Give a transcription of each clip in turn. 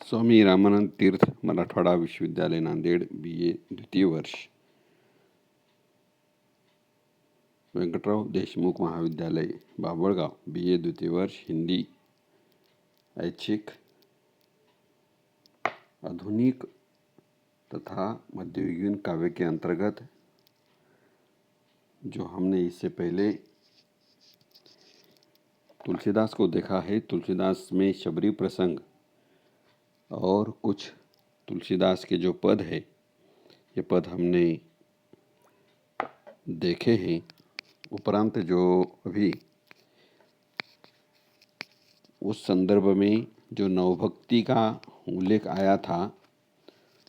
स्वामी रामानंद तीर्थ मराठवाडा विश्वविद्यालय नांदेड BA द्वितीय वर्ष, वेंकटराव देशमुख महाविद्यालय बाभळगाव BA द्वितीय वर्ष हिंदी ऐच्छिक, आधुनिक तथा मध्ययुगीन काव्य के अंतर्गत जो हमने इससे पहले तुलसीदास को देखा है, तुलसीदास में शबरी प्रसंग और कुछ तुलसीदास के जो पद है, ये पद हमने देखे हैं। उपरांत जो अभी उस संदर्भ में जो नवभक्ति का उल्लेख आया था,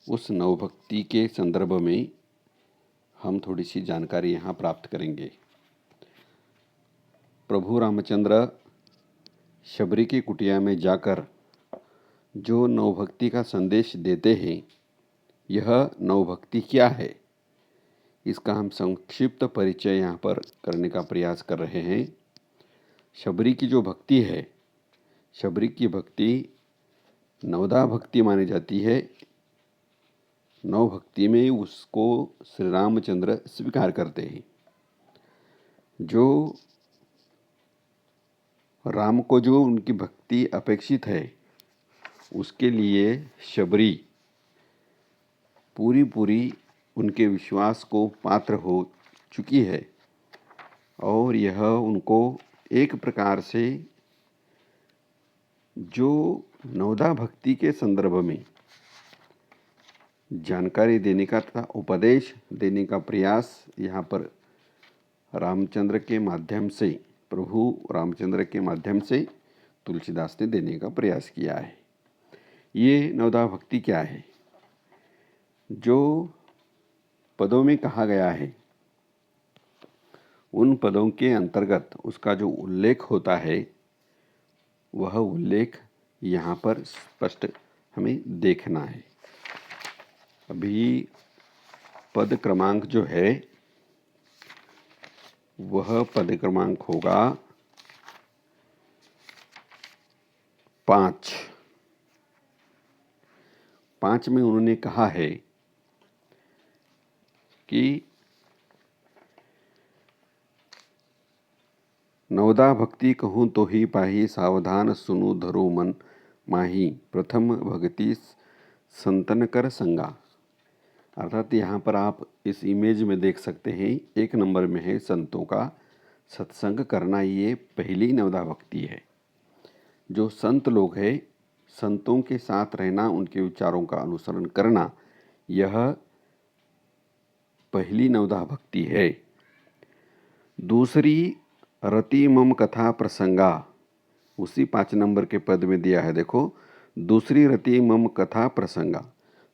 उस नवभक्ति के संदर्भ में हम थोड़ी सी जानकारी यहाँ प्राप्त करेंगे। प्रभु रामचंद्र शबरी की कुटिया में जाकर जो नवभक्ति का संदेश देते हैं, यह नवभक्ति क्या है, इसका हम संक्षिप्त परिचय यहाँ पर करने का प्रयास कर रहे हैं। शबरी की जो भक्ति है, शबरी की भक्ति नवदा भक्ति मानी जाती है। नव भक्ति में उसको श्री रामचंद्र स्वीकार करते हैं। जो राम को जो उनकी भक्ति अपेक्षित है, उसके लिए शबरी पूरी उनके विश्वास को पात्र हो चुकी है और यह उनको एक प्रकार से जो नवदा भक्ति के संदर्भ में जानकारी देने का तथा उपदेश देने का प्रयास यहाँ पर रामचंद्र के माध्यम से, प्रभु रामचंद्र के माध्यम से तुलसीदास ने देने का प्रयास किया है। ये नवदा भक्ति क्या है? जो पदों में कहा गया है, उन पदों के अंतर्गत उसका जो उल्लेख होता है, वह उल्लेख यहाँ पर स्पष्ट हमें देखना है। अभी पद क्रमांक जो है, वह पद क्रमांक होगा 5। 5 में उन्होंने कहा है कि नवदा भक्ति कहूँ तो ही पाही, सावधान सुनु धरो मन माही, प्रथम भक्ति संतन कर संगा। अर्थात यहाँ पर आप इस इमेज में देख सकते हैं, 1 नंबर में है संतों का सत्संग करना। ये पहली नवदा भक्ति है। जो संत लोग हैं, संतों के साथ रहना, उनके विचारों का अनुसरण करना, यह पहली नवदा भक्ति है। दूसरी रति मम कथा प्रसंगा, उसी 5 नंबर के पद में दिया है। देखो, दूसरी रति मम कथा प्रसंगा।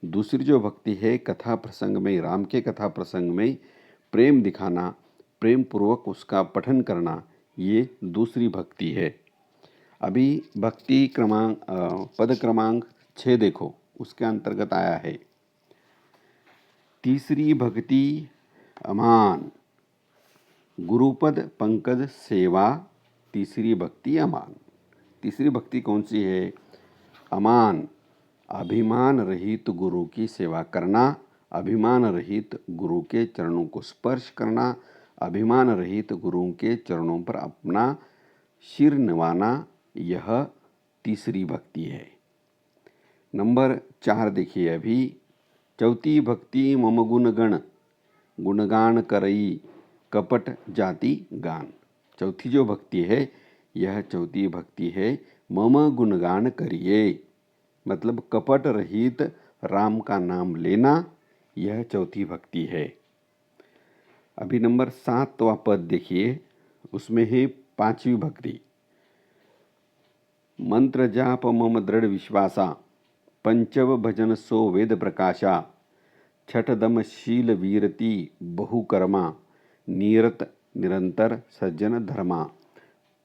दूसरी जो भक्ति है, कथा प्रसंग में, राम के कथा प्रसंग में प्रेम दिखाना, प्रेम पूर्वक उसका पठन करना, ये दूसरी भक्ति है। अभी भक्ति क्रमांक पद क्रमांक 6 देखो, उसके अंतर्गत आया है तीसरी भक्ति अमान, गुरुपद पंकज सेवा, तीसरी भक्ति अमान। तीसरी भक्ति कौन सी है? अमान, अभिमान रहित गुरु की सेवा करना, अभिमान रहित गुरु के चरणों को स्पर्श करना, अभिमान रहित गुरु के चरणों पर अपना सिर नवाना, यह तीसरी भक्ति है। नंबर 4 देखिए। अभी चौथी भक्ति मम गुणगण, गुणगान करई कपट जाति गान। चौथी जो भक्ति है, यह चौथी भक्ति है मम गुणगान करिए, मतलब कपट रहित राम का नाम लेना, यह चौथी भक्ति है। अभी नंबर 7वां पद देखिए, उसमें है 5वीं भक्ति। मंत्र जाप मम दृढ़ विश्वासा, पंचव भजन सो वेद प्रकाशा, छठ दम शील वीरति बहुकर्मा, नीरत निरंतर सज्जन धर्मा।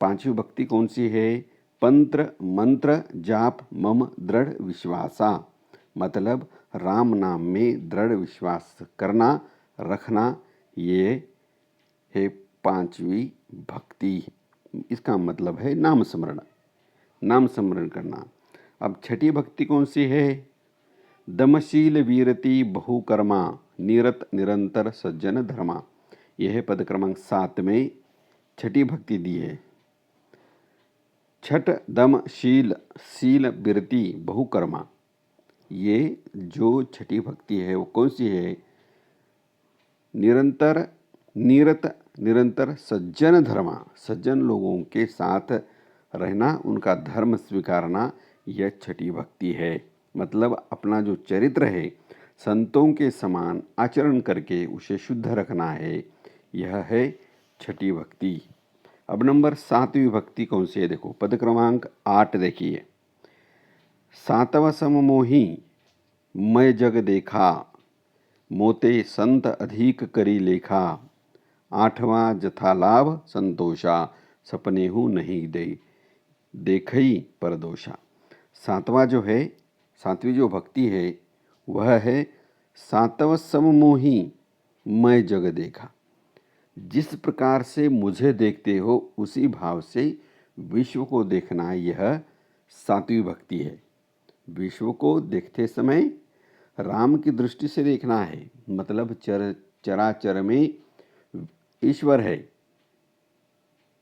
5वीं भक्ति कौन सी है? मंत्र जाप मम दृढ़ विश्वासा, मतलब राम नाम में दृढ़ विश्वास करना, रखना, ये है 5वीं भक्ति। इसका मतलब है नाम स्मरण, नाम स्मरण करना। अब छठी भक्ति कौन सी है? दमशील वीरति बहुकर्मा निरत निरंतर सज्जन धर्मा। यह है पद क्रमांक 7 में छठी भक्ति दी है। छठ दम शील शील विरति बहुकर्मा, ये जो छठी भक्ति है वो कौन सी है? निरंतर निरत निरंतर सज्जन धर्मा, सज्जन लोगों के साथ रहना, उनका धर्म स्वीकारना, यह छठी भक्ति है। मतलब अपना जो चरित्र है संतों के समान आचरण करके उसे शुद्ध रखना है, यह है छठी भक्ति। अब नंबर 7वीं भक्ति कौन सी है? देखो पद क्रमांक 8 देखिए। सातव सम मोही मैं जग देखा मोते संत अधिक करी लेखा। आठवां जथा लाभ संतोषा सपने हूँ नहीं दे देखई परदोषा। सातवां जो है, सातवीं जो भक्ति है वह है सातव सम मोही मैं जग देखा। जिस प्रकार से मुझे देखते हो उसी भाव से विश्व को देखना, यह सातवीं भक्ति है। विश्व को देखते समय राम की दृष्टि से देखना है, मतलब चराचर में ईश्वर है,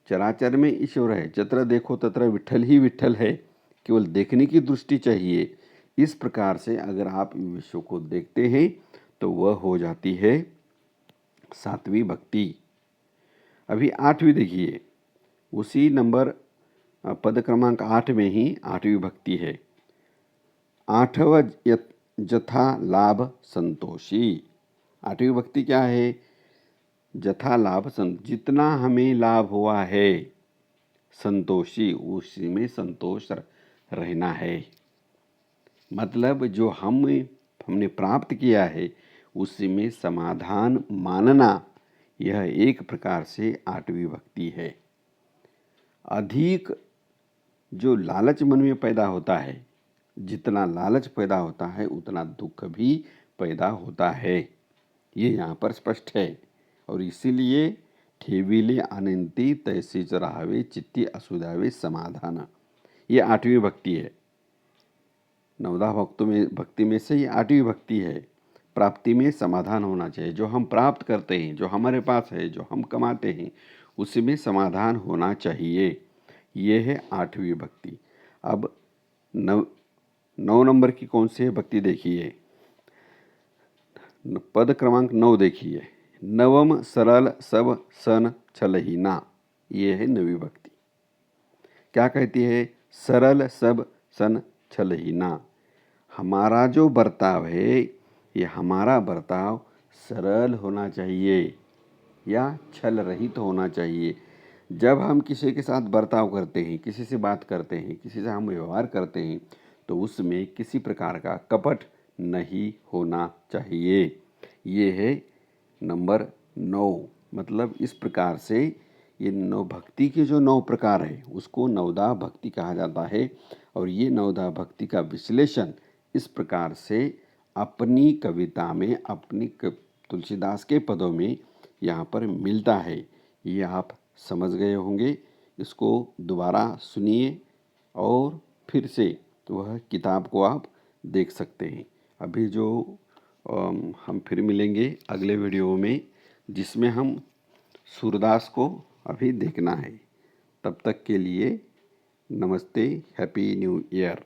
चराचर में ईश्वर है। जत्र देखो तत्र विठ्ठल ही विठ्ठल है, केवल देखने की दृष्टि चाहिए। इस प्रकार से अगर आप विश्व को देखते हैं तो वह हो जाती है सातवीं भक्ति। अभी 8वीं देखिए, उसी नंबर पद क्रमांक 8 में ही 8वीं भक्ति है। आठव जथा लाभ संतोषी। 8वीं भक्ति क्या है? जथा लाभ जितना हमें लाभ हुआ है संतोषी, उसी में संतोष रहना है। मतलब जो हमने प्राप्त किया है उसी में समाधान मानना, यह एक प्रकार से 8वीं भक्ति है। अधिक जो लालच मन में पैदा होता है, जितना लालच पैदा होता है उतना दुख भी पैदा होता है, ये यहाँ पर स्पष्ट है। और इसीलिए ठेविले आनंती तैसीच राहावे चित्ती असुदावे समाधान, ये 8वीं भक्ति है। 9 भक्ति में से ये 8वीं भक्ति है। प्राप्ति में समाधान होना चाहिए। जो हम प्राप्त करते हैं, जो हमारे पास है, जो हम कमाते हैं, उसी में समाधान होना चाहिए। ये है 8वीं भक्ति। अब 9 नंबर की कौन सी है भक्ति देखिए। पद क्रमांक 9 देखिए। नवम सरल सब सन छलहीना, ये है 9वीं भक्ति। क्या कहती है? सरल सब सन छलहीना। हमारा जो बर्ताव है, ये हमारा बर्ताव सरल होना चाहिए या छल रहित होना चाहिए। जब हम किसी के साथ बर्ताव करते हैं, किसी से बात करते हैं, किसी से हम व्यवहार करते हैं, तो उसमें किसी प्रकार का कपट नहीं होना चाहिए। ये है नंबर 9। मतलब इस प्रकार से ये 9 भक्ति के जो 9 प्रकार है उसको नवदा भक्ति कहा जाता है। और ये नवदा भक्ति का विश्लेषण इस प्रकार से अपनी कविता में, अपनी तुलसीदास के पदों में यहाँ पर मिलता है। ये आप समझ गए होंगे। इसको दोबारा सुनिए और फिर से वह किताब को आप देख सकते हैं। अभी जो हम फिर मिलेंगे अगले वीडियो में, जिसमें हम सूरदास को अभी देखना है। तब तक के लिए नमस्ते, हैप्पी न्यू ईयर।